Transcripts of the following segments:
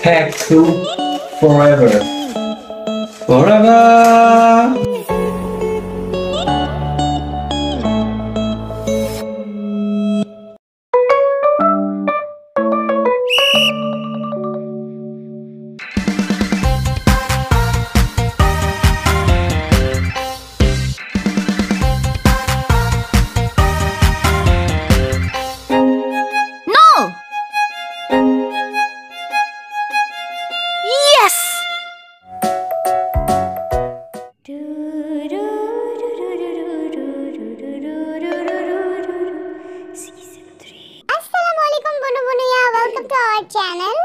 Hack to forever. Forever. No! Yes! Assalamu alaikum bonu bonuya, welcome to our channel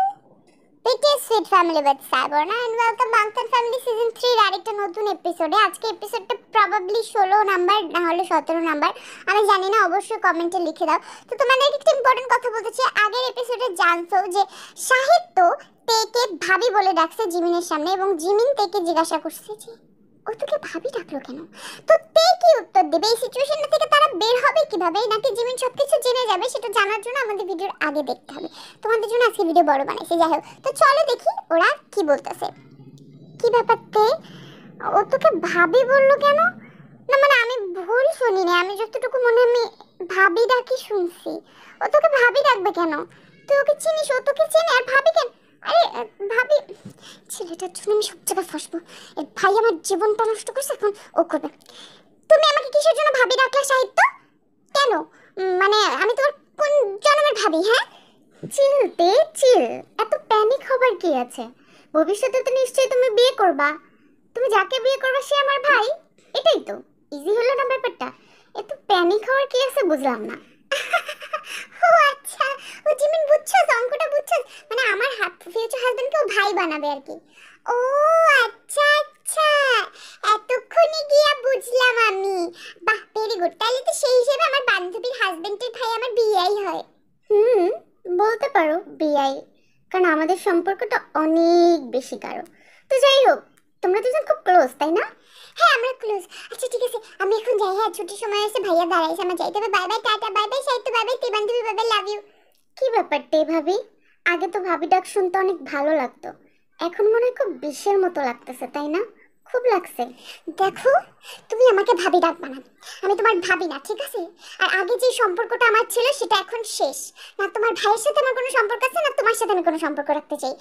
BTS Sweet Family with Saborna and welcome Bangtan Family season 3 এর আরেকটা নতুন এপিসোডে। আজকে এপিসোডটা probably 16 number না হলে 17 number, আমি জানি না, অবশ্যই কমেন্টে লিখে দাও। তো তোমাদের একটা ইম্পর্টেন্ট কথা বলতে চাই, আগের এপিসোডে জানছো যে সাহিত্য তেকে ভাবি বলে ডাকছে জিমিনের সামনে এবং জিমিন তেকে জিজ্ঞাসা করছে যে ও তোকে ভাবি ডাকলো কেন। তো তে কি উত্তর দেবে, এই সিচুয়েশনটা থেকে তারা বের হবে কিভাবে, নাকি জিমিন সবকিছু জেনে যাবে, সেটা জানার জন্য আমাদের ভিডিওর আগে দেখতে হবে। তোমাদের জন্য আজকে ভিডিও বড় বানাইছি, যাই হোক। তো চলো দেখি ওরা কি বলতেছে। কি ব্যাপার তে, ও তোকে ভাবি বললো কেন? না মানে আমি ভুল শুনিনি, আমি যতটুকু মনে আমি ভাবি ডাকি শুনছি। ও তোকে ভাবি ডাকবে কেন? তুই ওকে চিনিস, ও তোকে চেনে, আর ভাবি কেন? আরে ভাবি, ছেলেটার জন্য আমি সব জায়গায় ফাঁসবো। এর ভাই আমার জীবনটা নষ্ট করছে, এখন ও করবে। তুমি আমাকে কিসের জন্য ভাবি ডাকলা সাহিত্য? কেন? মানে আমি তোমার কোন জন্মের ভাবি? হ্যাঁ, চিলতে চিল, এত প্যানিক হবার কি আছে? ভবিষ্যতে তো নিশ্চয়ই তুমি বিয়ে করবা, তুমি যাকে বিয়ে করবে সে আমার ভাই, এটাই তো ইজি হলো না ব্যাপারটা। এত প্যানিক হওয়ার কি আছে বুঝলাম না। ও আচ্ছা, ও জিমিন বুঝছো, অঙ্কটা বুঝছো, মানে আমার ফিউচার হাজবেন্ডকে ও ভাই বানাবে আর কি। ও আচ্ছা আচ্ছা, এতক্ষণে গিয়া বুঝলাম আমি। বাহ, ভেরি গুড। তাহলে তো সেই হিসেবে আমার বান্ধবীর হাজবেন্ডের ভাই আমার বিয়াই হয়। বলতে পারো বিয়াই, কারণ আমাদের সম্পর্কটা অনেক বেশি গাঢ়। তো যাই হোক, তোমরা দুজন খুব ক্লোজ তাই না? হ্যাঁ আমরা ক্লোজ। আচ্ছা ঠিক আছে, আমি এখন যাই। হ্যাঁ, ছুটির সময় এসে ভাইয়া দাঁড়াইছে, আমার যাইতে হবে। Bye bye, tata, bye bye সাহিত্য, বাই বাই তে বান্ধবী, বাই বাই, লাভ ইউ। কি ব্যাপার তে ভাবি, আগে তো ভাবি ডাক শুনতে অনেক ভালো লাগতো, এখন মনে হয় খুব বিষের মতো লাগতেছে তাই না? খুব লাগছে। দেখো, তুমি আমাকে ভাবি ডাক বানাবে, আমি তোমার ভাবি না, ঠিক আছে? আর আগে যে সম্পর্কটা আমার ছিল সেটা এখন শেষ। না তোমার ভাইয়ের সাথে আমার কোনো সম্পর্ক আছে, না তোমার সাথে আমি কোনো সম্পর্ক রাখতে চাই।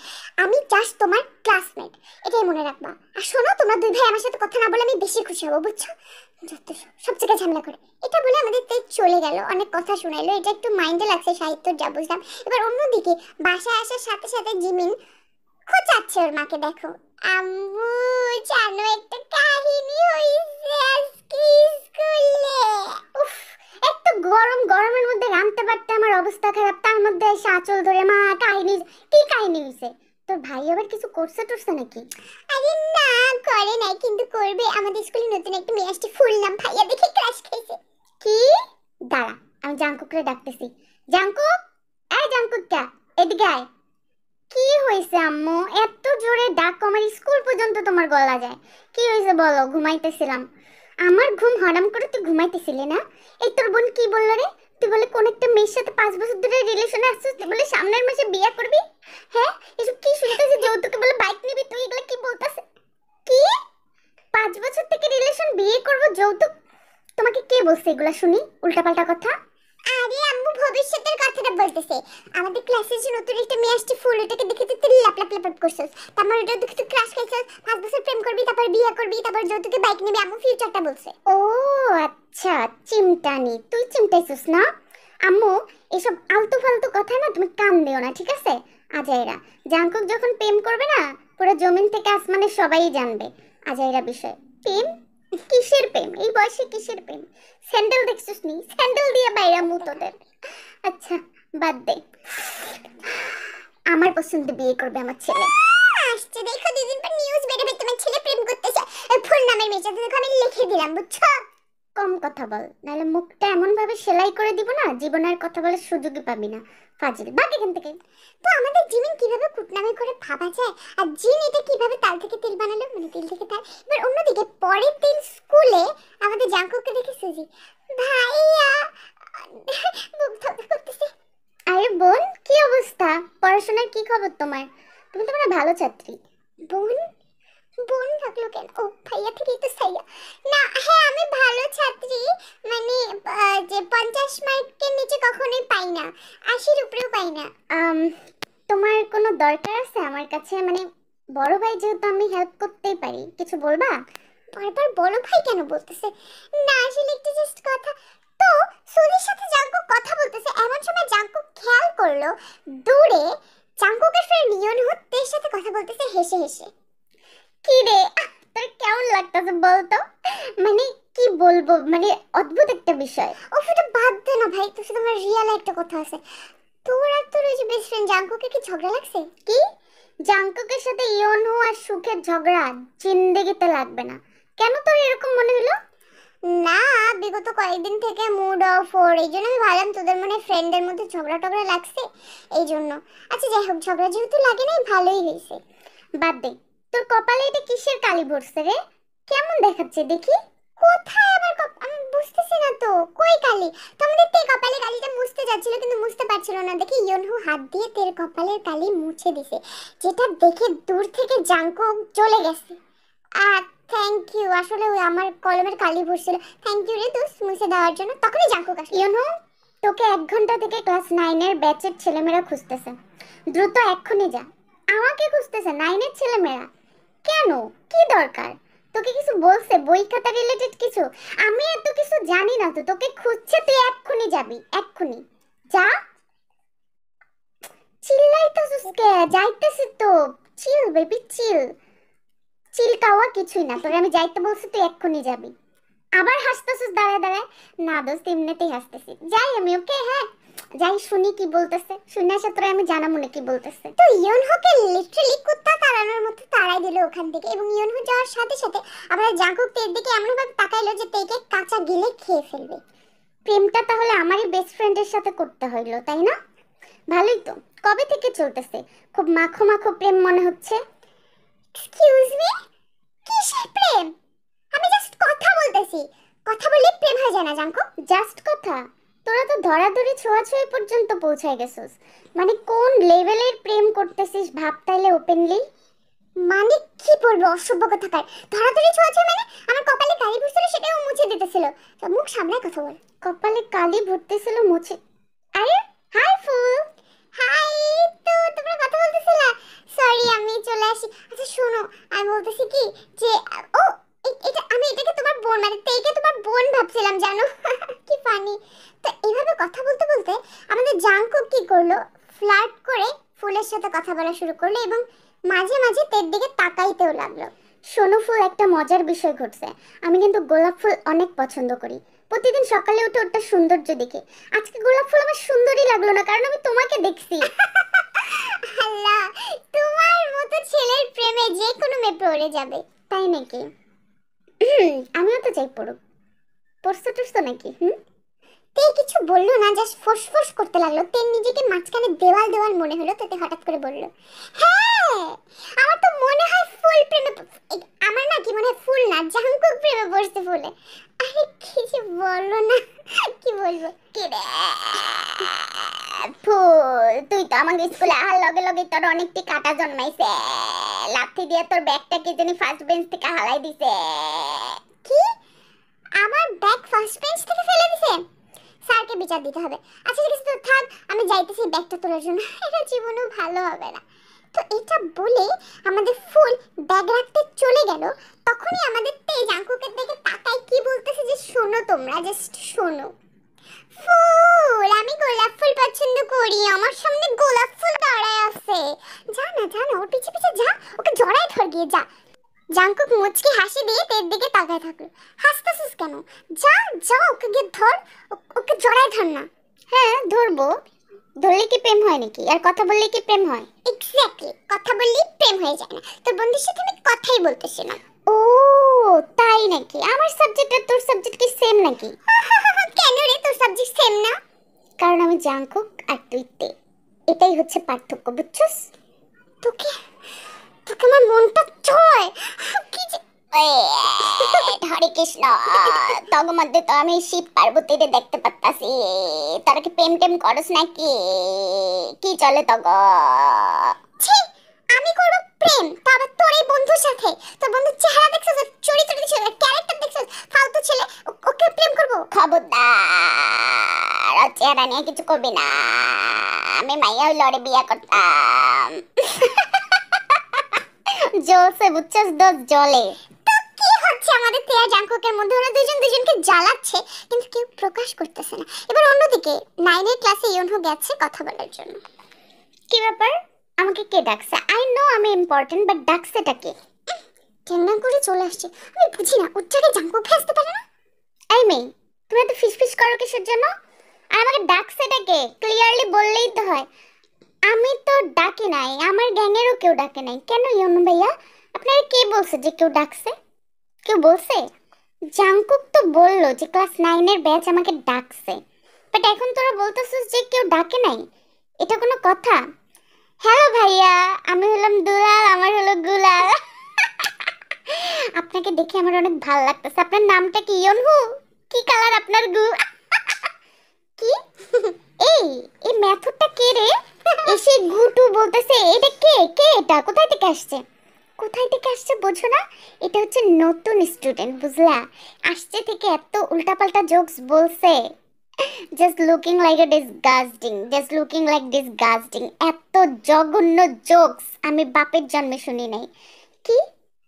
আমি জাস্ট তোমার ক্লাসমেট, এটাই মনে রাখবা। আর শোনো, তোমরা দুই ভাই আমার সাথে কথা না বলে আমি বেশি খুশি হবো, বুঝছো? যত সব জায়গায় ঝামেলা করে। এটা বলে আমাদের তে চলে গেল, অনেক কথা শোনাইলো, এটা একটু মাইন্ডে লাগছে সাহিত্য, যা বুঝলাম। এবার অন্যদিকে বাসায় আসার সাথে সাথে জিমিন খোঁচাচ্ছে ওর মাকে। দেখো আম্মু, জানো একটা কাহিনী হইছে আজকে স্কুলে। উফ, এত গরম, গরমের মধ্যে রামতে পারতে আমার অবস্থা খারাপ, তার মধ্যে এসে আঁচল ধরে মা কাহিনী। কি কাহিনী হইছে? তোর ভাই আবার কিছু করছে টরছে নাকি? আরে না, করে নাই, কিন্তু করবে। আমাদের স্কুলে নতুন একটা মেয়ে আসছে, ফুল নাম, ভাইয়া দেখে ক্রাশ খেয়েছে। কি? দাঁড়া, আমি জাঙ্কুকরে ডাকতেছি। জাঙ্কুক, এই জাঙ্কুক, কা এদিকে আয়। কি হয়েছে আম্মু, এত জোরে ডাক, আমার স্কুল পর্যন্ত তোমার গলা যায়। কি হয়েছে বলো? ঘুমাইতেছিলাম। আমার ঘুম হারাম করে তুই ঘুমাইতেছিলি না? এই তোর বোন কি বললো রে? তুই বলে কোন একটা মেয়ের সাথে 5 বছর ধরে রিলেশনে আসছিস, তুই বলে সামনের মাসে বিয়ে করবি। হ্যাঁ, এসব কি শুনতেছিস? যৌতুকে বলে বাইক নিবি, তুই এগুলো কি বলতাছিস? কি 5 বছর থেকে রিলেশন, বিয়ে করব, যৌতুক? তোমাকে কে বলছে এগুলা শুনি উল্টাপাল্টা কথা? আরে আম্মু ভবিষ্যতের কথাটা বলতেছে। আমাদের ক্লাসে যে নতুন একটা মেয়ে আসছে ফুল, ওটাকে দেখে তুই লাপ লাপ লাপ করছিস, তারপর ওটা দেখে তুই ক্রাশ খাইছিস, 5 বছর প্রেম করবি, তারপর বিয়ে করবি, তারপর যৌতুকে বাইক নিবি। আম্মু ফিউচারটা বলছে। ও আচ্ছা, চিমটানি, তুই চিমটাইছিস না? আম্মু, এসব আলতু ফালতু কথা না তুমি কান দিও না, ঠিক আছে? আজাইরা, জাঙ্কুক যখন প্রেম করবে না, পুরো জমিন থেকে আসমানে সবাই জানবে আজাইরা বিষয়। প্রেম? কিসের প্রেম? এই বয়সে কিসের প্রেম? স্যান্ডেল দেখছিস নি? স্যান্ডেল দিয়ে বাইরা মু তোদের। আচ্ছা বাদ দে, আমার পছন্দ বিয়ে করবে আমার ছেলে। আসছে দেখো, দুদিন পর নিউজ বেরোবে তোমার ছেলে প্রেম করতেছে ফুল নামের মেয়ের সাথে। দেখো আমি লিখে দিলাম, বুঝছো? কম কথা বল, নাহলে মুখটা এমন ভাবে সেলাই করে দিব না, জীবনের কথা বলার সুযোগই পাবি না। ফাজিল, বাদ এখান থেকে। তো আমাদের জিমিন কিভাবে কুটনামি করে ভাবা যায়, আর জিন এটা কিভাবে তাল থেকে তেল বানালো, মানে তেল থেকে তাল। এবার অন্যদিকে পরের দিন স্কুলে আমাদের জাঙ্কুককে দেখে সুজি ভাইয়া বুক ধক করতেছে। আরে বোন, কি অবস্থা? পড়াশোনার কি খবর তোমার? তুমি তো মানে ভালো ছাত্রী। বোন? বোন থাকলো কেন? ও ভাইয়া থেকেই তো সাইয়া। না হ্যাঁ আমি ভালো ছাত্রী, মানে যে 50 মার্কের নিচে কখনোই পাই না, 80-র উপরেও পাই না। তোমার কোনো দরকার আছে আমার কাছে? মানে বড় ভাই যেহেতু আমি হেল্প করতেই পারি, কিছু বলবা? বারবার বড় ভাই কেন বলতেছে? না আসলে একটু জাস্ট কথা। তো সুরির সাথে জাঙ্কুক কথা বলতেছে, এমন সময় জাঙ্কুক খেয়াল করলো দূরে জাঙ্কুকের ফ্রেন্ড ইয়োনহুতের সাথে কথা বলতেছে হেসে হেসে। কি রে, তোর কেমন লাগতেছে বলতো? মানে কি বলবো, মানে অদ্ভুত একটা বিষয়। ও সেটা বাদ দে না ভাই, তোর সাথে আমার রিয়েল একটা কথা আছে। তোর আর তোর ওই যে বেস্ট ফ্রেন্ড জাঙ্কুকের কি ঝগড়া লাগছে? কি? জাঙ্কুকের সাথে ইয়োনহু আর সুখের ঝগড়া জিন্দেগিতে লাগবে না। কেন তোর এরকম মনে হলো? না বিগত কয়েকদিন থেকে মুড অফ ওর, এই জন্য আমি ভাবলাম তোদের মনে ফ্রেন্ডের মধ্যে ঝগড়া টগড়া লাগছে এই জন্য। আচ্ছা যাই হোক, ঝগড়া যেহেতু লাগে নাই ভালোই হয়েছে। বাদ দে, তোর কপালে এটা কিসের কালি ভরছে রে? কেমন দেখাচ্ছে দেখি। কোথায় আবার আমি বুঝতেছি না তো, কই কালি? তোমাদের তে কপালে কালিটা মুছতে যাচ্ছিল কিন্তু মুছতে পারছিল না, দেখি ইয়োনহু হাত দিয়ে তের কপালের কালি মুছে দিছে, যেটা দেখে দূর থেকে জাঙ্কুক চলে গেছে। আর থ্যাংক ইউ, আসলে ওই আমার কলমের কালি ভরছিল, থ্যাংক ইউ রে দোস্ত মুছে দেওয়ার জন্য। তখনই জাঙ্কুক আসলো। ইয়োনহু, তোকে 1 ঘন্টা থেকে ক্লাস 9-এর ব্যাচের ছেলেমেয়েরা খুঁজতেছে, দ্রুত এক্ষুনি যা। আমাকে খুঁজতেছে 9-এর ছেলেমেয়েরা? কেন, কি দরকার? তোকে কিছু বলছে বই খাতা রিলেটেড কিছু? আমি এত কিছু জানি না তো, তোকে খুঁজছে, তুই এক্ষুনি যাবি, এক্ষুনি যা। চিল্লাইতেছিস কে? যাইতেছি তো। চিল বেবি চিল। চিল কাওয়া কিছুই না, তোরে আমি যাইতে বলছি, তুই এক্ষুনি যাবি। আবার হাসতেছিস দাঁড়ায় দাঁড়ায়? না দোস্ত এমনিতেই হাসতেছি, যাই আমি। ওকে হ্যাঁ যাই, শুনি কি বলতেছে, শুনে আসা তোরে আমি জানা মনে কি বলতেছে। তো ইয়োনহোকে লিটারালি কুত্তা তাড়ানোর মতো তাড়াই দিল ওখান থেকে, এবং ইয়োনহো যাওয়ার সাথে সাথে আমরা জাঙ্কুক তের দিকে এমন ভাবে তাকাইলো যে তেকে কাঁচা গিলে খেয়ে ফেলবে। প্রেমটা তাহলে আমারই বেস্ট ফ্রেন্ডের সাথে করতে হইলো, তাই না? ভালোই তো। কবে থেকে চলতেছে? খুব মাখো মাখো প্রেম মনে হচ্ছে। এক্সকিউজ মি, কিসের প্রেম? আমি জাস্ট কথা বলতেছি, কথা বললে প্রেম হয়ে যায় না জাঙ্কু? জাস্ট কথা? তোরা তো ধরাধরি ছোঁয়াছুঁয়ি পর্যন্ত পৌঁছায় গেছিস, মানে কোন লেভেলের প্রেম করতেছিস ভাব তাইলে ওপেনলি। মানে কি বলবো অসভ্য কথাকার, ধরাধরি ছোঁয়াছুঁয়ি মানে আমার কপালে কালি ভরছিল সেটাও মুছে দিতেছিল। তো মুখ সামলায় কথা বল। কপালে কালি ভরতেছিল মুছে? আরে হাই ফুল। হাই। তো তোমরা কথা বলতেছিলা? সরি আমি চলে আসি। আচ্ছা শোনো, আমি বলতেছি কি যে ও এটা আমি এটাকে তোমার বোন, মানে তেইকে তোমার বোন ভাবছিলাম জানো। কি ফানি। তো এইভাবে কথা বলতে বলতে আমাদের জাঙ্কুক কি করলো, ফ্লার্ট করে ফুলের সাথে কথা বলা শুরু করলো এবং মাঝে মাঝে তের দিকে তাকাইতেও লাগলো। শোনো ফুল, একটা মজার বিষয় ঘটছে। আমি কিন্তু গোলাপ ফুল অনেক পছন্দ করি, প্রতিদিন সকালে উঠে ওটা সৌন্দর্য দেখে। আজকে গোলাপ ফুল আমার সুন্দরই লাগলো না, কারণ আমি তোমাকে দেখছি। আল্লাহ, তোমার মতো ছেলের প্রেমে যে কোনো মেয়ে পড়ে যাবে। তাই নাকি? আমিও তো চাই পড়ুক। পড়ছো টড়ছো নাকি? তে কিছু বললো না, জাস্ট ফোঁস করতে লাগলো। তে নিজেকে মাঝখানে দেওয়াল দেওয়াল মনে হলো, তো তে হঠাৎ করে বলল, হ্যাঁ আমার তো মনে হয় ফুল প্রেমে আমার না কি মনে হয় ফুল না জাঙ্কুক প্রেমে পড়ছে ফুলে। আরে কি যে বললো না, কি বলবো। কি রে ফুল, তুই তো আমাকে স্কুলে আসার লগে লগে তোর অনেকটি কাটা জন্মাইছে, লাথি দিয়ে তোর ব্যাগটা কি জানি ফার্স্ট বেঞ্চ থেকে হালাই দিছে। কি? আমার ব্যাগ ফার্স্ট বেঞ্চ থেকে ফেলে দিছে? স্যারকে বিচার দিতে হবে। আচ্ছা ঠিক আছে তো থাক, আমি যাইতেছি ব্যাগটা তোলার জন্য, এটা জীবনেও ভালো হবে না। তো এটা বলে আমাদের ফুল ব্যাগ রাখতে চলে গেল। তখনই আমাদের তেজ আঙ্কুকের দিকে তাকাই কি বলতেছে যে শোনো তোমরা, জাস্ট শোনো। ফুল, আমি গোলাপ ফুল পছন্দ করি, আমার সামনে গোলাপ ফুল দাঁড়ায় আছে। যা না যা না, ওর পিছে পিছে যা, ওকে জড়ায় ধর গিয়ে যা। জাঙ্কুক মুচকি হাসি দিয়ে তের দিকে তাকায় থাকলো। হাসতেছিস কেন? যা যা, ওকে গিয়ে ধর, ওকে জড়ায় ধর না। হ্যাঁ ধরবো, ধরলে কি প্রেম হয় নাকি? আর কথা বললে কি প্রেম হয়? এক্স্যাক্টলি, কথা বললেই প্রেম হয়ে যায় না। তোর বন্ধুর সাথে আমি কথাই বলতেছিলাম। ও তাই নাকি? আমার সাবজেক্ট আর তোর সাবজেক্ট কি সেম নাকি? কেন রে, তোর সাবজেক্ট সেম না? কারণ আমি জাঙ্কুক আর তুই তে, এটাই হচ্ছে পার্থক্য, বুঝছস? তোকে তোকে আমার মনটা ছয়। কি যে হরে কৃষ্ণ, তগ মধ্যে তো আমি শিব পার্বতীরে দেখতে পাচ্ছি, তারা কি প্রেম টেম করস নাকি? কি চলে তগ? ছি, আমি চেহারা নিয়ে কিছু করবি না, আমি মাইয়া হইলে ওরে বিয়া করতাম। জলসে বুঝছস দোষ জলে। তো কি হচ্ছে আমাদের তে আর জাঙ্কুকের মধ্যে? ওরা দুজন দুজনকে জ্বালাচ্ছে কিন্তু কেউ প্রকাশ করতেছে না। এবার অন্যদিকে 9 এর ক্লাসে ইয়নহু গেছে কথা বলার জন্য। কি ব্যাপার, আমাকে কে ডাকছে? আই নো আমি ইম্পর্টেন্ট, বাট ডাকছেটা কে? টেনডান করে চলে আসছে, আমি বুঝি না ওর জায়গায় জাঙ্কুক ফেসতে পারে না। এই মেয়ে, তুমি এত ফিসফিস করো কিসের জন্য? আর আমাকে ডাকছেটা কে? ক্লিয়ারলি বললেই তো হয়। আমি তো ডাকি নাই, আমার গ্যাংয়েরও কেউ ডাকে নাই। কেন ইয়নহু ভাইয়া, আপনারা কে বলছে যে কেউ ডাকছে? কেউ বলছে? জাঙ্কুক তো বললো যে ক্লাস 9 এর ব্যাচ আমাকে ডাকছে, বাট এখন তোরা বলতেছিস যে কেউ ডাকে নাই। এটা কোনো কথা? হ্যালো ভাইয়া, আমি হলাম দুলাল, আমার হলো গুলাল। আপনাকে দেখে আমার অনেক ভালো লাগতেছে। আপনার নামটা কি ইয়নহু? কি কালার আপনার গু? কি এই এই মেথডটা কে রে? এসে গুটু বলতেছে, এটা কে? কে এটা? কোথায় থেকে আসছে? কোথায় থেকে আসছে বোঝো না? এটা হচ্ছে নতুন স্টুডেন্ট, বুঝলা? আসছে থেকে এত উল্টাপাল্টা জোকস বলছে, জাস্ট লুকিং লাইক আ disgusting, just looking like disgusting. এত জঘন্য জোকস আমি বাপের জন্মে শুনি নাই। কি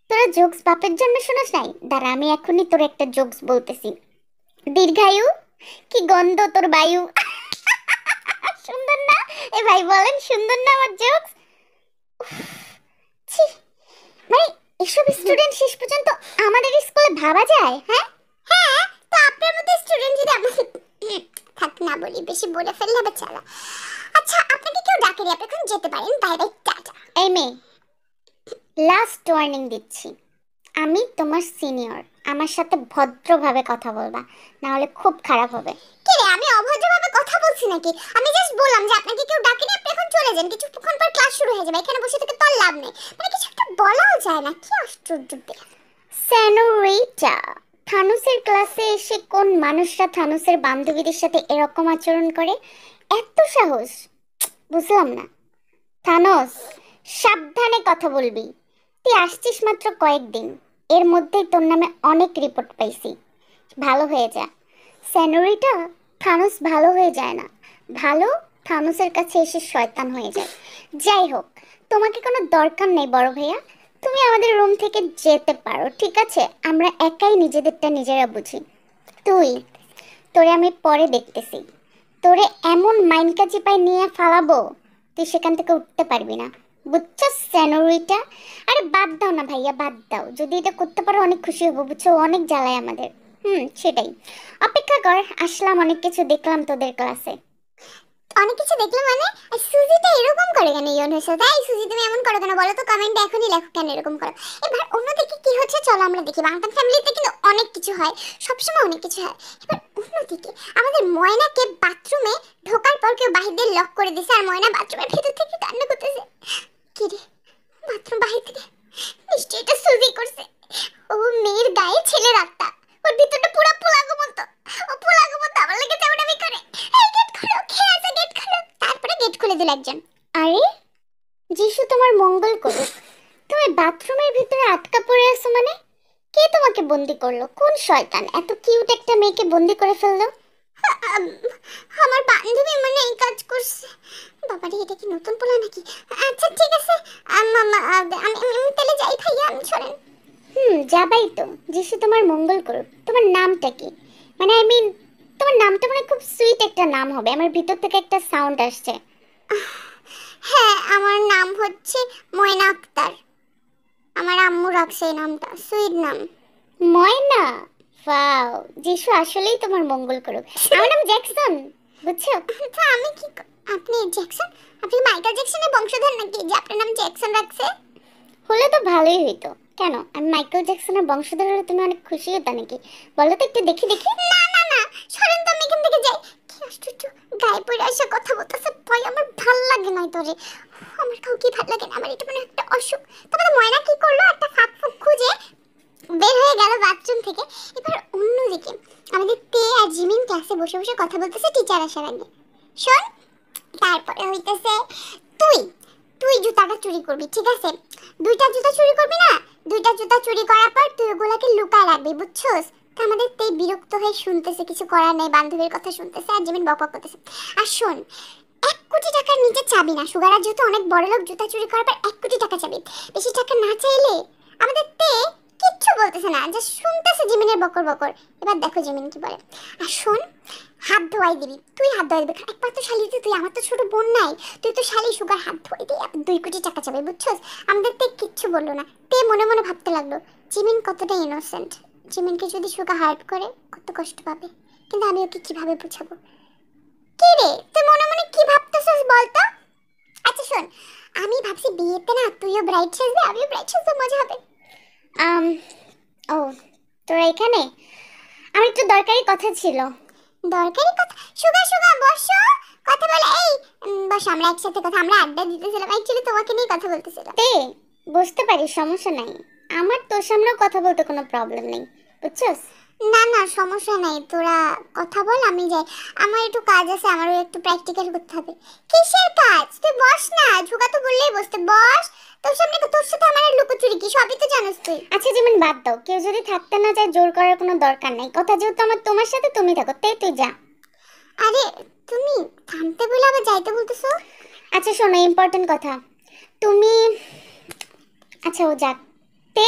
তোরা জোকস বাপের জন্মে শুনিস নাই? দাঁড়া, আমি এখনই তোর একটা জোকস বলতেছি। দীর্ঘায়ু, কি গন্ধ তোর বায়ু। সুন্দর না? এ ভাই বলেন সুন্দর না আমার জোকস? ছি, মানে এসব স্টুডেন্ট শেষ পর্যন্ত আমাদের স্কুলে ভাবা যায়? হ্যাঁ হ্যাঁ, তো আপনার মতো স্টুডেন্ট যদি আমাদের থাক না বলি, বেশি বলে ফেললে হবে চালা। আচ্ছা, আপনাকে কেউ ডাকেনি, আপনি এখন যেতে পারেন, বাই বাই, টাটা। এই মেয়ে, লাস্ট ওয়ার্নিং দিচ্ছি, আমি তোমার সিনিয়র, আমার সাথে ভদ্রভাবে কথা বলবা, না হলে খুব খারাপ হবে। কে রে, আমি অভদ্রভাবে কথা বলছি নাকি? আমি জাস্ট বললাম যে আপনাকে কেউ ডাকেনি, আপনি এখন চলে যান, কিছুক্ষণ পর ক্লাস শুরু হয়ে যাবে, এখানে বসে থেকে তো আর লাভ নেই। মানে কিছু একটা বলাও যায় না, কি আশ্চর্য। সেনোরিটা, থানুসের ক্লাসে এসে কোন মানুষরা থানুসের বান্ধবীদের সাথে এরকম আচরণ করে? এত সাহস, বুঝলাম না। থানোস, সাবধানে কথা বলবি। তুই আসছিস মাত্র কয়েকদিন, এর মধ্যেই তোর নামে অনেক রিপোর্ট পাইছি। ভালো হয়ে যা। সেনোরিটা, থানোস ভালো হয়ে যায় না, ভালো থানোসের কাছে এসে শয়তান হয়ে যায়। যাই হোক, তোমাকে কোনো দরকার নেই বড় ভাইয়া, তুমি আমাদের রুম থেকে যেতে পারো, ঠিক আছে? আমরা একাই নিজেদেরটা নিজেরা বুঝি। তোরে আমি পরে দেখতেছি, তোরে এমন মাইনকা চিপায় নিয়ে ফালাবো, তুই সেখান থেকে উঠতে পারবি না, বুঝছো সেনোরিটা? আরে বাদ দাও না ভাইয়া, বাদ দাও। যদি এটা করতে পারো অনেক খুশি হবো, বুঝছো? অনেক জ্বালায় আমাদের। সেটাই, অপেক্ষা কর, আসলাম, অনেক কিছু দেখলাম তোদের ক্লাসে। অনেক কিছু দেখলাম মানে? সুজিটা এরকম করে কেন ইয়নহুর সাথে? এই সুজি, তুমি এমন করো কেন বলো তো? কমেন্টে এখনই লেখো কেন এরকম করো। এবার অন্যদিকে কি হচ্ছে চলো আমরা দেখি। বাংলাদেশ ফ্যামিলিতে কিন্তু অনেক কিছু হয়, সবসময় অনেক কিছু হয়। এবার অন্যদিকে আমাদের ময়নাকে বাথরুমে ঢোকার পর কেউ বাহির দিয়ে লক করে দিয়েছে, আর ময়না বাথরুমের ভেতর থেকে কান্না করতেছে। কি রে, বাথরুম বাহির থেকে? নিশ্চয়ই এটা সুজি করছে। ও মেয়ের গায়ে ছেলের আত্মা, ওর ভিতরটা পুরো পোলাগো মতো। ও পোলাগো মতো আমার লেগে চাউড়ামি করে। এই গেট খোলো, কে আছে? গেট খোলো। তারপরে গেট খুলে দিল একজন। আরে যিশু তোমার মঙ্গল করুক, তুমি বাথরুমের ভিতরে আটকা পড়ে আছো মানে? কে তোমাকে বন্দি করলো? কোন শয়তান এত কিউট একটা মেয়েকে বন্দি করে ফেললো? আমার বান্ধবী মানে এই কাজ করছে। বাবারে, এটা কি নতুন পোলা নাকি? আচ্ছা ঠিক আছে, আমি তাহলে যাই ভাইয়া, আমি ছড়েন। যাবাই তো, যিশু তোমার মঙ্গল করুক। তোমার নামটা কি? মানে আই মিন, তোমার নামটা মানে খুব সুইট একটা নাম হবে। আমার ভিতর থেকে একটা সাউন্ড আসছে। হ্যাঁ, আমার নাম হচ্ছে ময়না আক্তার। আমার আম্মু রাখছে এই নামটা, সুইট নাম ময়না। ওয়াও, যিশু আসলেই তোমার মঙ্গল করুক। আমার নাম জ্যাকসন, বুঝছো? আচ্ছা, আমি কি? আপনি জ্যাকসন? আপনি মাইকেল জ্যাকসনের বংশধর নাকি যে আপনার নাম জ্যাকসন রাখছে? হলে তো ভালোই হইতো। কেন, আমি মাইকেল জ্যাকসনের বংশধর হলে তুমি অনেক খুশি হতো নাকি? বলো তো একটু দেখি দেখি। না না না, সরেন তো, আমি এখান থেকে যাই। কি আশ্চর্য, গায়ে পড়ে আসা কথা বলতেছে। ভয়, আমার ভাল লাগে না তোরে। আমার কাউকে ভাল লাগে না, আমার এটা মানে একটা অসুখ। তারপরে ময়না কি করলো, একটা ফাঁক ফুক খুঁজে বের হয়ে গেল বাথরুম থেকে। এবার অন্যদিকে আমাদের তে আর জিমিন ক্লাসে বসে বসে কথা বলতেছে টিচার আসার আগে। শোন, তারপরে হইতেছে তুই তুই জুতাটা চুরি করবি, ঠিক আছে? দুইটা জুতা চুরি করবি না? দুইটা জুতা চুরি করার পর তুই ওগুলাকে লুকায় রাখবি, বুঝছস? তো আমাদের তেই বিরক্ত হয়ে শুনতেছে, কিছু করার নেই, বান্ধবীর কথা শুনতেছে আর জিমিন বকবক করতেছে। আর শোন, 1 কোটি টাকার নিচে চাবি না। সুগার যেহেতু অনেক বড় লোক, জুতা চুরি করার পর 1 কোটি টাকা চাবি। বেশি টাকা না চাইলে আমাদের তে কিচ্ছু বলতেছে না, যে শুনতেছে জিমিনের বকর বকর। এবার দেখো জিমিন কি বলে। আর শোন, হাত ধোয়াই দিবি, তুই হাত ধোয়াই দিবি, একবার তো শালি তুই, আমার তো ছোট বোন নাই, তুই তো শালি, সুগার হাত ধোয়াই দিয়ে 2 কোটি টাকা চাবে, বুঝছস? আমাদের তে কিচ্ছু বললো না। তে মনে মনে ভাবতে লাগলো জিমিন কতটা ইনোসেন্ট, জিমিনকে যদি সুগার হার্ট করে কত কষ্ট পাবে, কিন্তু আমি ওকে কিভাবে বুঝাবো। কি রে, তুই মনে মনে কি ভাবতেছিস বলতো? আচ্ছা শোন, আমি ভাবছি বিয়েতে না তুইও ব্রাইড সাজবি, আমিও ব্রাইড সাজবো, মজা হবে। ও তোরা এখানে? আমার একটু দরকারি কথা ছিল। দরকারি কথা? সুগা সুগা বসো, কথা বলে। এই বস, আমরা একসাথে কথা, আমরা আড্ডা দিতেছিলাম, অ্যাকচুয়ালি তোমাকে নিয়ে কথা বলতেছিলাম। তে বুঝতে পারি, সমস্যা নাই, আমার তোর সামনেও কথা বলতে কোনো প্রবলেম নেই, বুঝছস? না না সমস্যা নাই, তোরা কথা বল, আমি যাই, আমার একটু কাজ আছে, আমারও একটু প্র্যাকটিক্যাল করতে হবে। কিসের কাজ? তুই বস না, ঝুকা তো বললেই বসতে, বস। তোর সামনে তোর সাথে আমার লুকোচুরি কি, সবই তো জানিস তুই। আচ্ছা যেমন বাদ দাও, কেউ যদি থাকতে না চায় জোর করার কোনো দরকার নাই, কথা যেহেতু আমার তোমার সাথে, তুমি থাকো, তুই যা। আরে তুমি থামতে বলে আবার যাইতে বলতেছো? আচ্ছা শোনো, ইম্পর্টেন্ট কথা, তুমি, আচ্ছা ও যাক, তে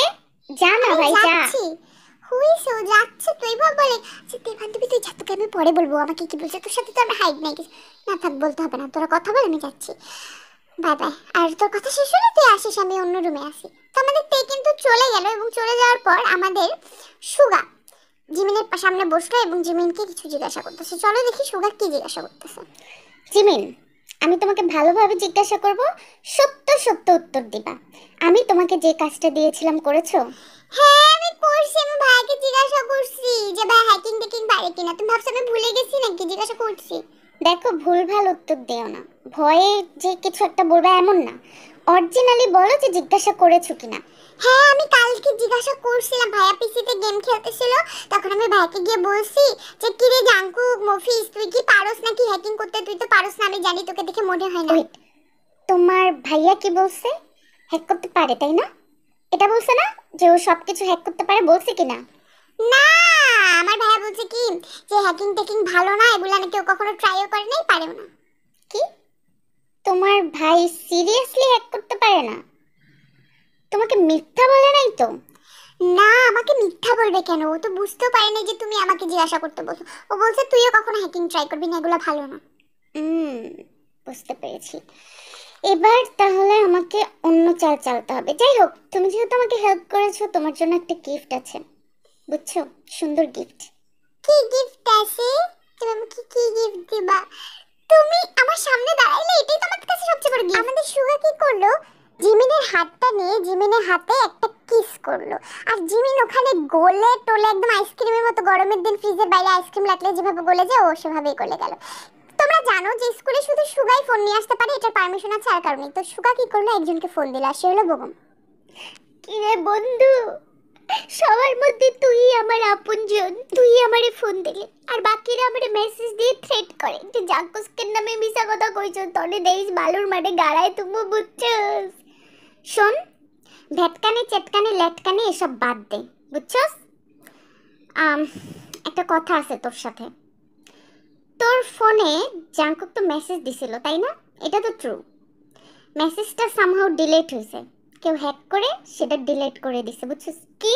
যা না ভাই যা। হুইসো যাচ্ছে তুই ভাব বলে। আচ্ছা তুই বান্ধবী তুই যা, তোকে আমি পরে বলবো আমাকে কি বলছে, তোর সাথে তো আমার হাইট নাই কিছু। না থাক, বলতে হবে না, তোরা কথা বল, আমি যাচ্ছি, বাই বাই। আর তোর কথা শেষ হলে তুই আসিস, আমি অন্য রুমে আসি। তো আমাদের তে কিন্তু চলে গেল, এবং চলে যাওয়ার পর আমাদের সুগা জিমিনের সামনে বসলো এবং জিমিনকে কিছু জিজ্ঞাসা করতেছে। চলো দেখি সুগা কি জিজ্ঞাসা করতেছে। জিমিন, আমি তোমাকে ভালোভাবে জিজ্ঞাসা করব, সত্য সত্য উত্তর দিবা। আমি তোমাকে যে কাজটা দিয়েছিলাম করেছো? হ্যাঁ আমি করছি, আমি ভাইকে জিজ্ঞাসা করছি যে ভাই হ্যাকিং টেকিং পারে কিনা। তুমি ভাবছো আমি ভুলে গেছি নাকি? জিজ্ঞাসা করছি। দেখো ভুলভাল উত্তর দিও না, ভয়ে যে কিছু একটা বলবে এমন না, অরিজিনালি বলো যে জিজ্ঞাসা করেছো কিনা। হ্যাঁ আমি কালকে জিজ্ঞাসা করছিলাম, ভাইয়া পিসিতে গেম খেলতেছিল, তখন আমি ভাইকে গিয়ে বলছি যে কি রে জাঙ্কুক মফিস, তুই কি পারোস নাকি হ্যাকিং করতে? তুই তো পারোস না, আমি জানি, তোকে দেখে মনে হয় না। তোমার ভাইয়া কি বলছে? হ্যাক করতে পারে তাই না? এটা বলছে না যে ও সবকিছু হ্যাক করতে পারে, বলছে কিনা? না আমার ভাইয়া বলছে কি যে হ্যাকিং টেকিং ভালো না, এগুলা নাকি ও কখনো ট্রাইও করে নাই, পারেও না। কি তোমার ভাই সিরিয়াসলি হ্যাক করতে পারে না? তোমাকে মিথ্যা বলে নাই তো? না আমাকে মিথ্যা বলবে কেন, ও তো বুঝতেও পারেনি যে তুমি আমাকে জিজ্ঞাসা করতে বলছো। ও বলছে তুইও কখনো হ্যাকিং ট্রাই করবি না, এগুলো ভালো না। বুঝতে পেরেছি, এবার তাহলে আমাকে অন্য চাল চালতে হবে। যাই হোক, তুমি যেহেতু আমাকে হেল্প করেছো, তোমার জন্য একটা গিফট আছে, বুঝছো? সুন্দর গিফট। কি গিফট আছে? তুমি আমাকে কি গিফট দিবা? তুমি আমার সামনে দাঁড়াইলে এটাই তো আমার কাছে সবচেয়ে বড় গিফট। আমাদের সুগা কি করলো, জিমিনের হাতটা নিয়ে জিমিনের হাতে একটা কিস করলো, আর জিমিন ওখানে গলে টোলে একদম আইসক্রিমের মতো, গরমের দিন ফ্রিজের বাইরে আইসক্রিম রাখলে যেভাবে গলে যায় ও সেভাবেই গলে গেল। তোমরা জানো যে স্কুলে শুধু সুগাই ফোন নিয়ে আসতে পারে, এটার পারমিশন আছে আর কারণে। তো সুগা কি করলো, একজনকে ফোন দিল, আর সে হলো বোগম। কি রে বন্ধু, সবার মধ্যে তুই আমার আপনজন, তুই আমারে ফোন দিলি, আর বাকিরা আমারে মেসেজ দিয়ে থ্রেট করে যে জাঙ্কুসকের নামে মিছা কথা কইছো, তনে দেইস বালুর মাঠে গাড়ায় তুমি, বুঝছস? শোন, ভেটকানি চেটকানি লেটকানি এসব বাদ দে, বুঝছস? একটা কথা আছে তোর সাথে। তোর ফোনে জাঙ্কুক তো মেসেজ দিছিল তাই না? এটা তো ট্রু। মেসেজটা সামহাউ ডিলিট হয়েছে, কেউ হ্যাক করে সেটা ডিলিট করে দিছে, বুঝছস? কি?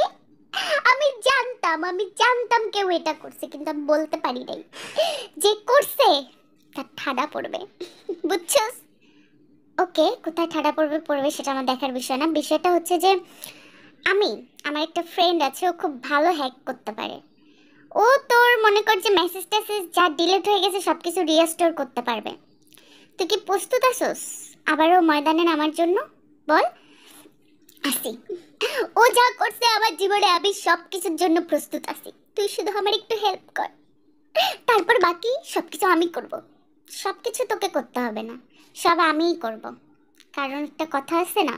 আমি জানতাম কেউ এটা করছে, কিন্তু আমি বলতে পারি নাই। যে করছে তার ঠাডা পড়বে, বুঝছস? ওকে, কোথায় ঠাডা পড়বে পড়বে সেটা আমার দেখার বিষয় না। বিষয়টা হচ্ছে যে আমার একটা ফ্রেন্ড আছে, ও খুব ভালো হ্যাক করতে পারে। ও তোর মনে কর যে মেসেজ টেসেজ যা ডিলিট হয়ে গেছে সব কিছু রিস্টোর করতে পারবে। তুই কি প্রস্তুত আছোস আবারও ময়দানে নামার জন্য? বল। আসি, ও যা করছে আমার জীবনে, আমি সব কিছুর জন্য প্রস্তুত আছি। তুই শুধু আমার একটু হেল্প কর, তারপর বাকি সবকিছু আমি করব। সবকিছু তোকে করতে হবে না, সব আমিই করব। কারণ একটা কথা আছে না,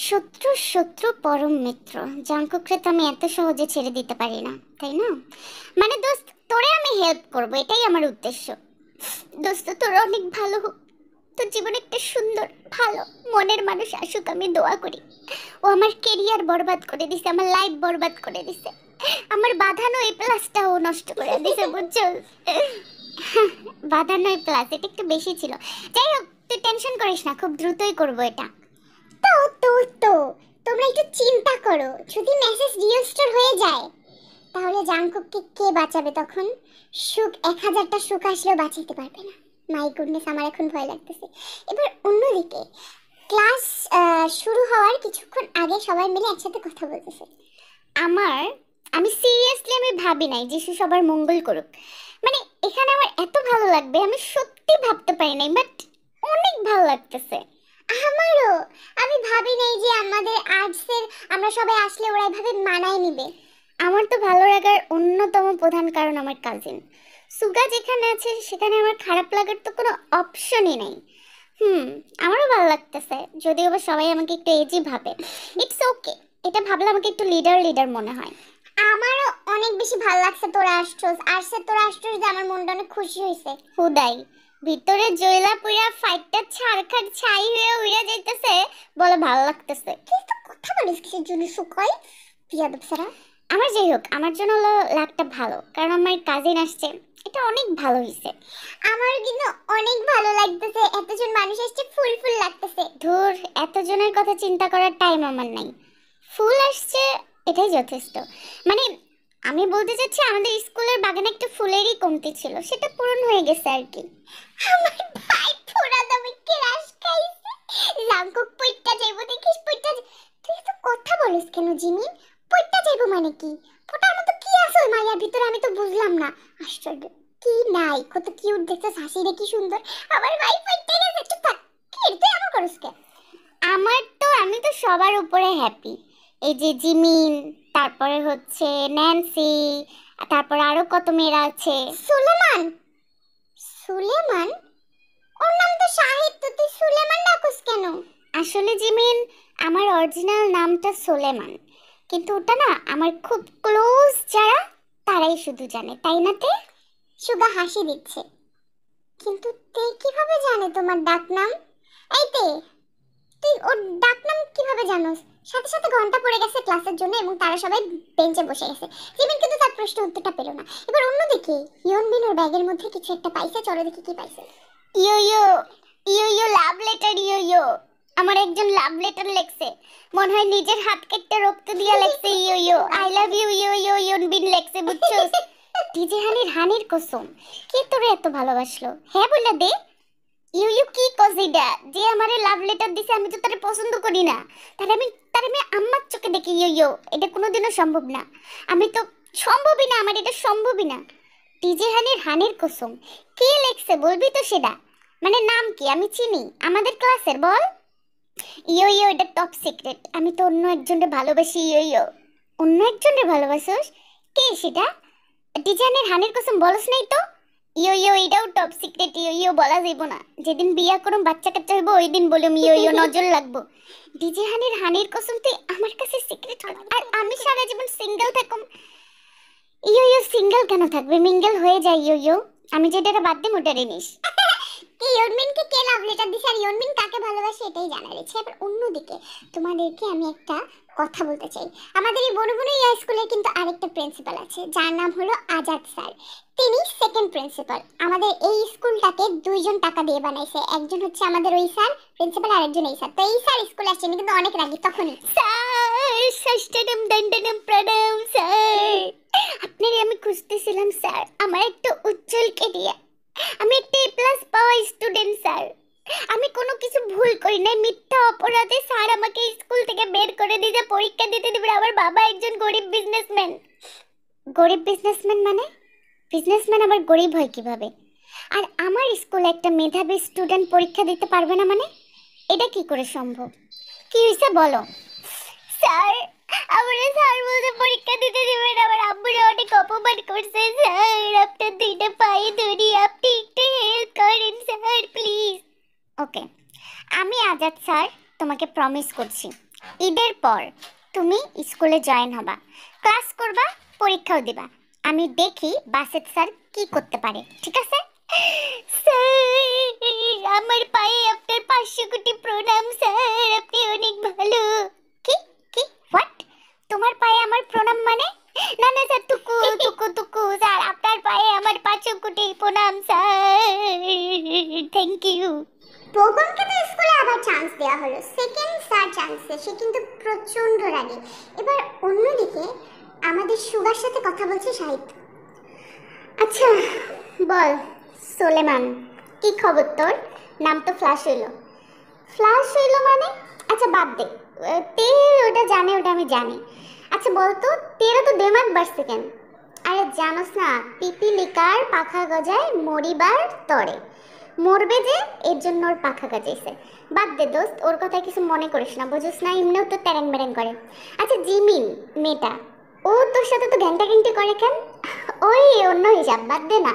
শত্রু শত্রু পরম মিত্র। জাঙ্কুককে তো আমি এত সহজে ছেড়ে দিতে পারি না, তাই না? মানে দোস্ত, তোরে আমি হেল্প করব, এটাই আমার উদ্দেশ্য। দোস্ত তোর অনেক ভালো হোক, তোর জীবনে একটা সুন্দর ভালো মনের মানুষ আসুক, আমি দোয়া করি। ও আমার কেরিয়ার বরবাদ করে দিছে, আমার লাইফ বরবাদ করে দিছে। আমার বাঁধানো এই প্লাসটাও নষ্ট করে দিছে বুঝছো। বাঁধানো এই প্লাস এটা একটু বেশি ছিল। যাই হোক তুই টেনশন করিস না, খুব দ্রুতই করবো এটা। তো তো তো তোমরা একটু চিন্তা করো, যদি মেসেজ রেজিস্টার হয়ে যায় তাহলে জাংকুককে কে বাঁচাবে তখন? সুখ 1000টা সুখ আসলেও বাঁচাতে পারবে না। মাই গুডনেস, আমার এখন ভয় লাগতেছে। এবার অন্যদিকে ক্লাস শুরু হওয়ার কিছুক্ষণ আগে সবাই মিলে একসাথে কথা বলতেছে। আমি সিরিয়াসলি ভাবি নাই যিশু সবার মঙ্গল করুক। মানে এখানে আমার এত ভালো লাগবে আমি সত্যি ভাবতে পারি নাই, বাট অনেক ভালো লাগতেছে আমারও। আমি ভাবি নাই যে আমাদের আর্টসের আমরা সবাই আসলে ওরা এভাবে মানায় নিবে। আমার তো ভালো লাগার অন্যতম প্রধান কারণ আমার কাজিন সুগা যেখানে আছে সেখানে আমার খারাপ লাগার তো কোনো অপশনই নেই। আমারও ভালো লাগতেছে, যদিও বা সবাই আমাকে একটু এজি ভাবে। ইটস ওকে, এটা ভাবলে আমাকে একটু লিডার মনে হয়। আমারও অনেক বেশি ভালো লাগছে তোরা আসছস, তোরা আসছস যে আমার মনটা অনেক খুশি হয়েছে। হুদাই ভিতরে জয়লা পুরা ফাইটটা ছাড়খাড় ছাই হয়ে উড়ে যাইতেছে বলে ভালো লাগতেছে। কিন্তু কথা বলিস কিসের জন্য সুকয় পিয়াদব সারা। আমার যাই হোক, আমার জন্য হলো লাগটা ভালো, কারণ আমার কাজিন আসছে, এটা অনেক ভালো হয়েছে। আমার কিন্তু অনেক ভালো লাগতেছে, এতজন মানুষ আসছে, ফুল লাগতেছে। ধুর, এতজনের কথা চিন্তা করার টাইম আমার নাই। ফুল আসছে এটাই যথেষ্ট। মানে আমি বলতে চাচ্ছি আমাদের স্কুলের বাগানে একটা ফুলেরই কমতি ছিল, সেটা পূরণ হয়ে গেছে আর কি। আমার ভাই পুরা দমে ক্রাশ খাইছে। জাংকুক পইট্টা যাইবো দেখিস, পইট্টা। তুই তো কথা বলিস কেন জিমি? পইট্টা যাইবো মানে কি? ফোটার মতো কি আছে ওই মাইয়ার ভিতরে আমি তো বুঝলাম না। আশ্চর্য, কি নাই, কত কিউট দেখতেছ, হাসিটা কি সুন্দর। আমার ভাই পইট্টা গেছে, চুপ থাক। কি তুই এমন করিস কে? আমি তো সবার উপরে হ্যাপি। এই যে জিমিন, তারপরে হচ্ছে ন্যান্সি, তারপর আরো কত মেয়েরা আছে। সুলেমান ওর নাম তো শাহিদ, তো তুই সুলেমান ডাকুস কেন? আসলে জিমিন, আমার অরিজিনাল নামটা সুলেমান, কিন্তু ওটা না আমার খুব ক্লোজ যারা তারাই শুধু জানে, তাই না? তে সুগা হাসি দিচ্ছে। কিন্তু তে কিভাবে জানে তোমার ডাক নাম? এই তে, তুই ওর ডাক নাম কিভাবে জানোস? সাথে সাথে ঘন্টা পড়ে গেছে ক্লাসের জন্য এবং তারা সবাই বেঞ্চে বসে গেছে। জিমিন কিন্তু তার প্রশ্নের উত্তরটা পেল না। এবার অন্যদিকে ইয়নবিন ওর ব্যাগের মধ্যে কিছু একটা পাইছে, চলো দেখি কি পাইছে। ইয়ো লাভ লেটার। ইয়ো আমার একজন লাভ লেটার লেখছে, মনে হয় নিজের হাত কেটে রক্ত দিয়া লেখছে। ইয়ো আই লাভ ইউ ইয়নবিন লেখছে, বুঝছস? ডিজে হানির কসম, কে তোরে এত ভালোবাসলো? হ্যাঁ বলে দে। ইউ কি কসিডা যে আমারে লাভ লেটার দিছে, আমি তো তারে পছন্দ করি না। তারে আমি আম্মার চোখে দেখি। ইউ এটা কোনোদিনও সম্ভব না, আমি তো সম্ভবই না, আমার এটা সম্ভবই না। ডিজে হানির কসম, কে লেখছে বলবি তো সেটা? মানে নাম কি আমি চিনি আমাদের ক্লাসের, বল। ইয়ো এটা টপ সিক্রেট, আমি তো অন্য একজনকে ভালোবাসি। ইয়ো অন্য একজনকে ভালোবাসোস? কে সেটা? ডিজে হানির কসম বলস নাই তো? ইয়ো এটাও টপ সিক্রেট। ইয়ো বলা যাইব না, যেদিন বিয়া করুম বাচ্চা কাচ্চা হইব ওই দিন বলুম ইয়ো নজর লাগবো। ডিজে হানির কসম তুই আমার কাছে সিক্রেট, আর আমি সারা জীবন সিঙ্গেল থাকুম। ইয়ো সিঙ্গেল কেন থাকবে, মিঙ্গেল হয়ে যায়। ইয়ো আমি যেটা বাদ দিই ওটা নিস। ইয়নমিনকে কে লাভ লেটার দিছে আর ইয়নমিন কাকে ভালোবাসে এটাই জানার ইচ্ছে। এবার অন্যদিকে তোমাদেরকে আমি একটা কথা বলতে চাই। আমাদের এই বনবনী স্কুলের কিন্তু আরেকটা প্রিন্সিপাল আছে যার নাম হলো আজাদ স্যার। তিনি সেকেন্ড প্রিন্সিপাল। আমাদের এই স্কুলটাকে দুইজন টাকা দিয়ে বানাইছে, একজন হচ্ছে আমাদের ওই স্যার প্রিন্সিপাল, আর একজন এই স্যার। তো এই স্যার স্কুলে আসছেন কিন্তু অনেক রাগী। তখনই স্যার ষষ্ঠম দণ্ডনম প্রণাম স্যার, আপনারে আমি খুঁজতেছিলাম স্যার, আমার একটা উজ্জ্বল কেরিয়ার, আমি একটা এ প্লাস পাওয়া স্টুডেন্ট স্যার, আমি কোনো কিছু ভুল করি নাই, মিথ্যা অপরাধে স্যার আমাকে স্কুল থেকে বের করে দিয়ে পরীক্ষা দিতে দিবে। আমার বাবা একজন গরিব বিজনেসম্যান। গরিব বিজনেসম্যান মানে? বিজনেসম্যান আবার গরিব হয় কিভাবে? আর আমার স্কুলে একটা মেধাবী স্টুডেন্ট পরীক্ষা দিতে পারবে না মানে? এটা কি করে সম্ভব? কি হয়েছে বলো? স্যার আমরা স্যার বলতে পরীক্ষা দিতে দিবেন, আমার আব্বুরা অনেক অপমান করছে স্যার, আপনার দুইটা পায়ে ধরি, আপনি একটু হেল্প করেন স্যার প্লিজ। ওকে, আমি আজাদ স্যার তোমাকে প্রমিস করছি ঈদের পর তুমি স্কুলে জয়েন হবা, ক্লাস করবা, পরীক্ষাও দিবা, আমি দেখি বাসেট স্যার কি করতে পারে, ঠিক আছে? স্যার আমার পায়ে আপনার 500 কোটি প্রণাম স্যার, আপনি অনেক ভালো। কি কি হোয়াট? তোমার পায়ে আমার প্রণাম মানে? না না টানছে, সে কিন্তু প্রচন্ড রাগী। এবার অন্যদিকে আমাদের সুগার সাথে কথা বলছে সাহিত্য। আচ্ছা বল সোলেমান, কি খবর তোর? নাম তো ফ্ল্যাশ হইলো। ফ্ল্যাশ হইলো মানে? আচ্ছা বাদ দে, তে ওটা জানে, ওটা আমি জানি। আচ্ছা বলতো তেরা তো দেমাগ বাড়ছে কেন? আরে জানোস না, পিপিলিকার পাখা গজায় মরিবার তরে, মরবে যে এর জন্য ওর পাখা গজাইছে। বাদ দে দোস্ত, ওর কথা কিছু মনে করিস না, বুঝিস না এমনিও তো ট্যারেং ব্যারেং করে। আচ্ছা জিমিন মেয়েটা, ও তোর সাথে তো ঘ্যাংটা ঘ্যাংটি করে কেন? ওই অন্য হিসাব, বাদ দে না।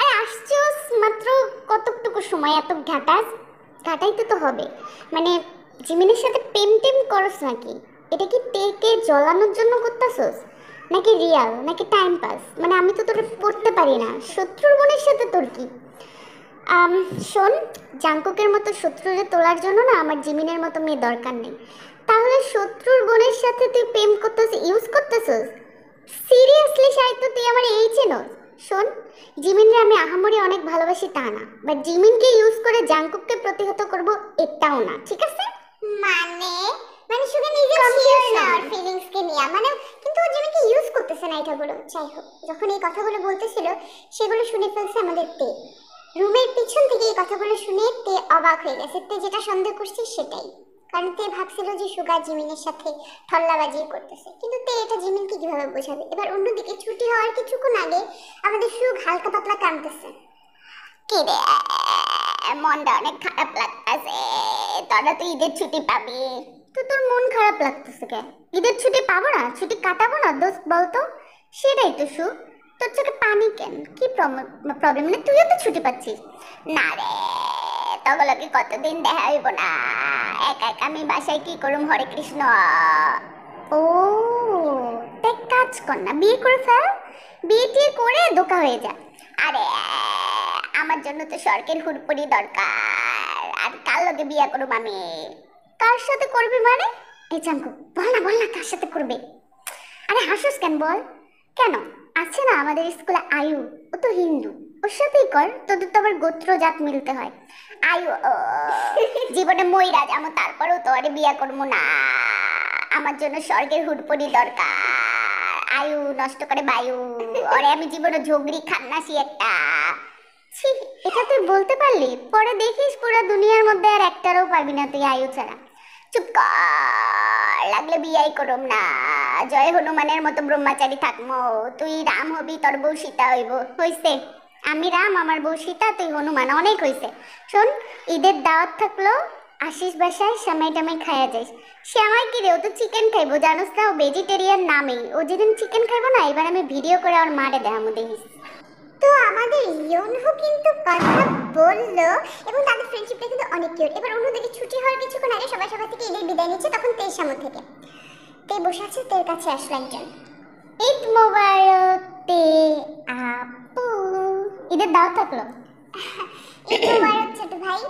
আরে আসছোস মাত্র কতটুকু সময়, এত ঘাটাইতে তো হবে। মানে জিমিনের সাথে প্রেম টেম করস নাকি? এটা কি টেকে জ্বলানোর জন্য করতেছস নাকি রিয়াল, নাকি টাইম পাস? মানে আমি তো তোর পড়তে পারি না, শত্রুর বোনের সাথে তোর কি? শোন, জাঙ্কুকের মতো শত্রুরে তোলার জন্য না আমার জিমিনের মতো মেয়ে দরকার নেই। তাহলে শত্রুর বোনের সাথে তুই প্রেম করতেছিস, ইউজ করতেছিস? সিরিয়াসলি সাহিত্য, তুই আমার এই চেনস? শোন, জিমিনরে আমি আহামরি অনেক ভালোবাসি তা না, বাট জিমিনকে ইউজ করে জাঙ্কুককে প্রতিহত করব এটাও না, ঠিক আছে? মানে মানে শুধু নিজে শিওর না আর ফিলিংস কে নিয়ে, মানে কিন্তু ও জিমিনকে ইউজ করতেছে না, এটা বলো। যাই হোক, যখন এই কথাগুলো বলতেছিল সেগুলো শুনে ফেলছে আমাদের তে। রুমের পিছন থেকে এই কথাগুলো শুনে তে অবাক হয়ে গেছে। তে যেটা সন্দেহ করছে সেটাই, কারণ তে ভাবছিল যে সুগা জিমিনের সাথে ঠল্লাবাজি করতেছে, কিন্তু তে এটা জিমিনকে কিভাবে বোঝাবে? এবার অন্যদিকে ছুটি হওয়ার কিছুক্ষণ আগে আমাদের সুগ হালকা পাতলা কাঁদতেছে। কি রে, মনটা অনেক খারাপ লাগতেছে, তোরা তো ঈদের ছুটি পাবি, তো তোর মন খারাপ লাগতেছে কেন? ঈদের ছুটি পাবো না, ছুটি কাটাবো না দোস্ত, বলতো? সেটাই তো সুগ, তোর চোখে পানি কেন? কি প্রবলেম? মানে তুইও তো ছুটি পাচ্ছিস না রে, তগলকে কতদিন দেখা হইব না, একা একা আমি বাসায় কি করুম? হরে কৃষ্ণ। ও দেখ, কাজ কর না, বিয়ে করে ফেল, বিয়ে টিয়ে করে ধোকা হয়ে যা। আরে আমার জন্য তো স্বর্গের হুড়পুরি দরকার, আর কার লগে বিয়ে করুম আমি? কার সাথে করবি মানে? এই জাঙ্কু বল না কার সাথে করবে? আরে হাসুস কেন, বল। কেন, আছে না আমাদের স্কুলে আয়ু, ও তো হিন্দু, ওর সাথেই কর, তোদের তো আবার গোত্র জাত মিলতে হয়। আয়ু জীবনে মইরা যাবো, তারপরেও তো আরে বিয়া করবো না, আমার জন্য স্বর্গের হুড়পড়ি দরকার, আয়ু নষ্ট করে বায়ু, ওরে আমি জীবনে ঝগড়ি খান্নাসি একটা। ছি, এটা তুই বলতে পারলি? পরে দেখিস পুরো দুনিয়ার মধ্যে আর একটারও পাবি না তুই আয়ু ছাড়া। চুপ কর, লাগলে বিয়াই করুম না, জয় হনুমানের মতো ব্রহ্মচারী থাকমো, তুই রাম হবি, তোর বউ সীতা হইব। হইছে, আমি রাম, আমার বউ সীতা, তুই হনুমান, অনেক হইছে। শোন, ঈদের দাওয়াত থাকলো, আসিস বাসায়, সেমাই টামাই খাইয়া যাইস। সেমাই কি রে, ও তো চিকেন খাইবো, জানোস না? ও ভেজিটেরিয়ান নামেই, ও যেদিন চিকেন খাইবো না, এবার আমি ভিডিও করে আর মারে দেখামো, দেখিস। তো আমাদের ইয়নহু কিন্তু কথা বললো এবং তাদের ফ্রেন্ডশিপটা কিন্তু অনেক কিউট। এবার অন্যদিকে ছুটি হওয়ার কিছুক্ষণ আগে সবাই থেকে ঈদের বিদায় নিচ্ছে, তখন তের সামনে থেকে তে বসে আছে, তের কাছে আসলো একজন। ঈদ মোবারক তে আপু, ঈদের দাওয়াত থাকলো। ঈদ মোবারক ছোট ভাই,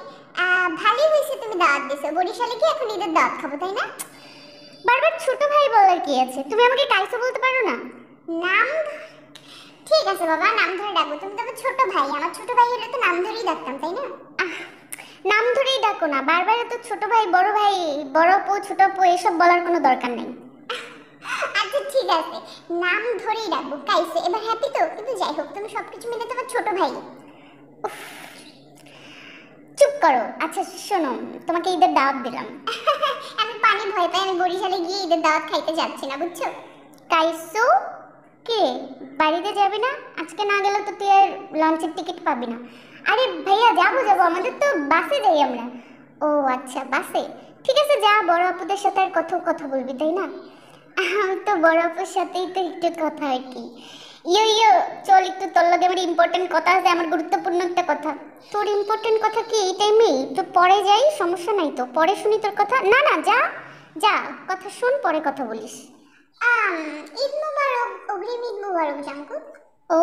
ভালোই হয়েছে তুমি দাওয়াত দিছো, বরিশালে কি এখন ঈদের দাওয়াত খাবো, তাই না? বারবার ছোট ভাই বলার কি আছে, তুমি আমাকে টাইসো বলতে পারো না? নাম ঠিক আছে বাবা, নাম ধরে ডাকবো, তুমি তো আমার ছোট ভাই, আমার ছোট ভাই হলে তো নাম ধরেই ডাকতাম, তাই না? নাম ধরেই ডাকো না, বারবার তো ছোট ভাই, বড় আপু, ছোট আপু এসব বলার কোনো দরকার নেই। আচ্ছা ঠিক আছে, নাম ধরেই ডাকবো, কাইসে। এবার হ্যাপি তো? কিন্তু যাই হোক, তুমি সবকিছু মিলে তোমার ছোট ভাই। চুপ করো। আচ্ছা শোনো, তোমাকে ঈদের দাওয়াত দিলাম। আমি পানি ভয় পাই, আমি বরিশালে গিয়ে ঈদের দাওয়াত খাইতে যাচ্ছি না, বুঝছো? কাইসু কে বাড়িতে যাবি না? আজকে না গেলে তো তুই আর লঞ্চের টিকিট পাবি না। আরে ভাইয়া যাবো, আমাদের তো বাসে যাই আমরা। ও আচ্ছা, বাসে, ঠিক আছে যা, বড় আপুদের সাথে আর কথা বলবি, তাই না? আমি তো বড় আপুর সাথেই তো একটু কথা আর কি। ইয়ো চল, একটু তোর লগে আমার ইম্পর্টেন্ট কথা আছে, আমার গুরুত্বপূর্ণ একটা কথা। তোর ইম্পর্টেন্ট কথা কি এই টাইমেই? তো পরে যাই, সমস্যা নাই তো, পরে শুনি তোর কথা। না যা কথা শুন, পরে কথা বলিস। ঈদ মোবারক, অগ্রিম ঈদ মোবারক জাঙ্কু। ও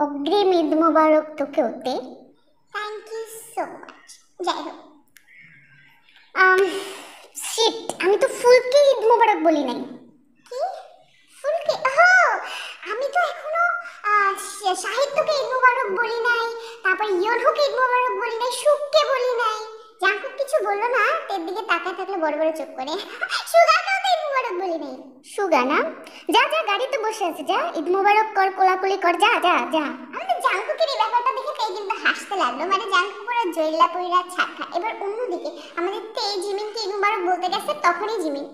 অগ্রিম ঈদ মোবারক তোকে ওতে, থ্যাংক ইউ সো মাচ। যাই হোক, শিট, আমি তো ফুলকে ঈদ মোবারক বলি নাই। কি ফুলকে? আমি তো এখনো সাহিত্যকে ঈদ মোবারক বলি নাই, তারপর ইয়নহুকে ঈদ মোবারক বলি নাই, সুখকে বলি নাই। জাঙ্কু কিছু বললো না, এর দিকে তাকায় থাকলে বড় বড় চোখ করে। সুগাকেও তো ঈদ মুবারক বলি নাই। সুগা না, যা যা গাড়িতে বসে আছে, যা ঈদ মুবারক কর, কোলাকুলি কর, যা যা যা। আমাদের জাঙ্কুকের এই ব্যাপারটা দেখে তাই কিন্তু হাসতে লাগলো, মানে জাঙ্কু পুরো জয়লা পইরা ছাকা। এবার অন্যদিকে আমাদের তে জিমিনকে ঈদ মুবারক বলতে গেছে, তখনই জিমিন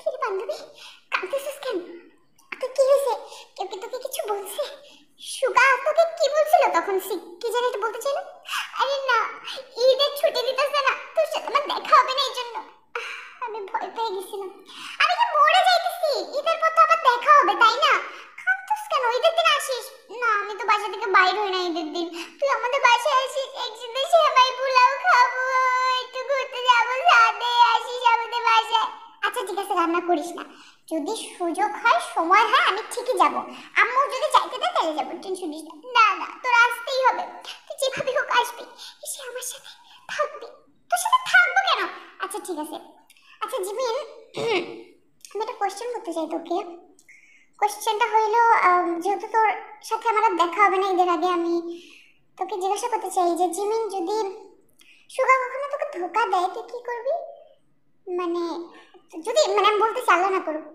ঠিক বান্ধবী কাঁদতেছিস কেন? তো কি হয়েছে? কেউ কি তোকে কিছু বলছে? সুগা তোকে কি বলছিল তখন? কি জানি তো বলতে চাইলো। আরে না, ঈদের ছুটি দিতেছে না, তোর সাথে আমার দেখা হবে না, এই জন্য আমি ভয় পেয়ে গেছিলাম। আমি কি মরে যাইতেছি? ঈদের পর তো আবার দেখা হবে, তাই না? কাঁদছিস কেন? ঈদের দিন আসিস না? আমি তো বাসা থেকে বাইর হই না ঈদের দিন। তুই আমাদের বাসায় আসিস, একসাথে সেমাই পোলাও খাবো, একটু ঘুরতে যাবো, সাথে আসিস আমাদের বাসায়। আচ্ছা ঠিক আছে, রান্না করিস না, যদি সুযোগ হয়, সময় হয়, আমি ঠিকই যাব। আম্মু যদি চাইতে দেয় তাহলে যাবো, টেনশন নিস না। না না, তোর আসতেই হবে, তুই যেভাবে হোক আসবি, এসে আমার সাথে থাকবি। তোর সাথে থাকবো কেন? আচ্ছা ঠিক আছে। আচ্ছা জিমিন, আমি একটা কোশ্চেন করতে চাই তোকে। কোশ্চেনটা হইলো, যেহেতু তোর সাথে আমার আর দেখা হবে না ঈদের আগে, আমি তোকে জিজ্ঞাসা করতে চাই যে জিমিন, যদি সুগা কখনো তোকে ধোকা দেয় তুই কি করবি? মানে যদি, মানে আমি বলতে চাল্লা না করুক,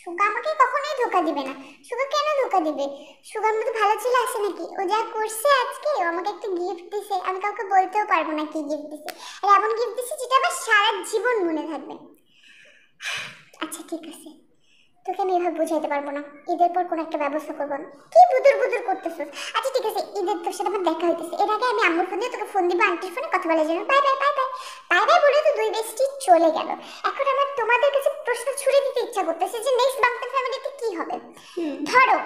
সুগা আমাকে কখনোই ধোকা দিবে না। সুগা কেন ধোকা দিবে? সুগার মধ্যে ভালো ছেলে আছে নাকি? ও যা করছে আজকে, ও আমাকে একটা গিফট দিছে, আমি কাউকে বলতেও পারবো না কি গিফট দিছে। আর এমন গিফট দিছে যেটা আমার সারা জীবন মনে থাকবে। আচ্ছা ঠিক আছে, তোকে আমি এভাবে বুঝাইতে পারবো না, ঈদের পর কোনো একটা ব্যবস্থা করবো না। কি বুদুর বুদুর করতেছিস? আচ্ছা ঠিক আছে, ঈদের তোর সাথে আমার দেখা হইতেছে, এর আগে আমি আম্মুর ফোন দিয়ে তোকে ফোন দিব, আন্টির ফোনে কথা বলার জন্য। Bye bye bye bye bye bye বলে তো দুই বেস্টি চলে গেল। এখন আমার তোমাদের কাছে প্রশ্ন ছুড়ে দিতে ইচ্ছা করতেছে যে নেক্সট বাংলাদেশ ফ্যামিলিতে কি হবে। ধরো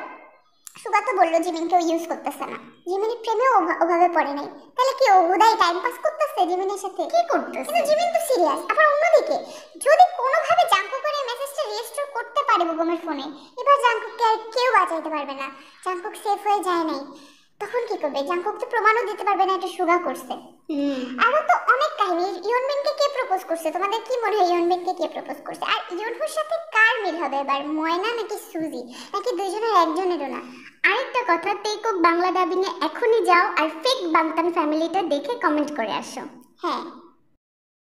সুগা তো বললো জিমিনকে ইউজ করতেছে না, জিমিনের প্রেমেও ওভাবে পড়ে নাই, তাহলে কি ও উদয় টাইম পাস করতেছে জিমিনের সাথে? কি করতেছে? কিন্তু জিমিন তো সিরিয়াস। আবার অন্যদিকে যদি কোনোভাবে জাঙ্কু করে মেসেজটা রেজিস্টার করতে পারে বুগমের ফোনে, এবার জাঙ্কুককে আর কেউ বাঁচাইতে পারবে না, জাঙ্কুক সেফ হয়ে যায় নাই, তখন কি করবে? জাঙ্কুক তো প্রমাণও দিতে পারবে না এটা সুগা করছে। আরো তো অনেক কাহিনী। ইয়নবিনকে কে প্রপোজ করছে? তোমাদের কি মনে হয় ইয়নবিনকে কে প্রপোজ করছে? আর ইয়নহুর সাথে কার মিল হবে এবার? ময়না নাকি সুজি, নাকি দুইজনের একজনেরও না? আরেকটা কথা, টেকঅফ বাংলা ডাবিং এ এখনই যাও আর ফেক বাংতান ফ্যামিলিটা দেখে কমেন্ট করে আসো। হ্যাঁ।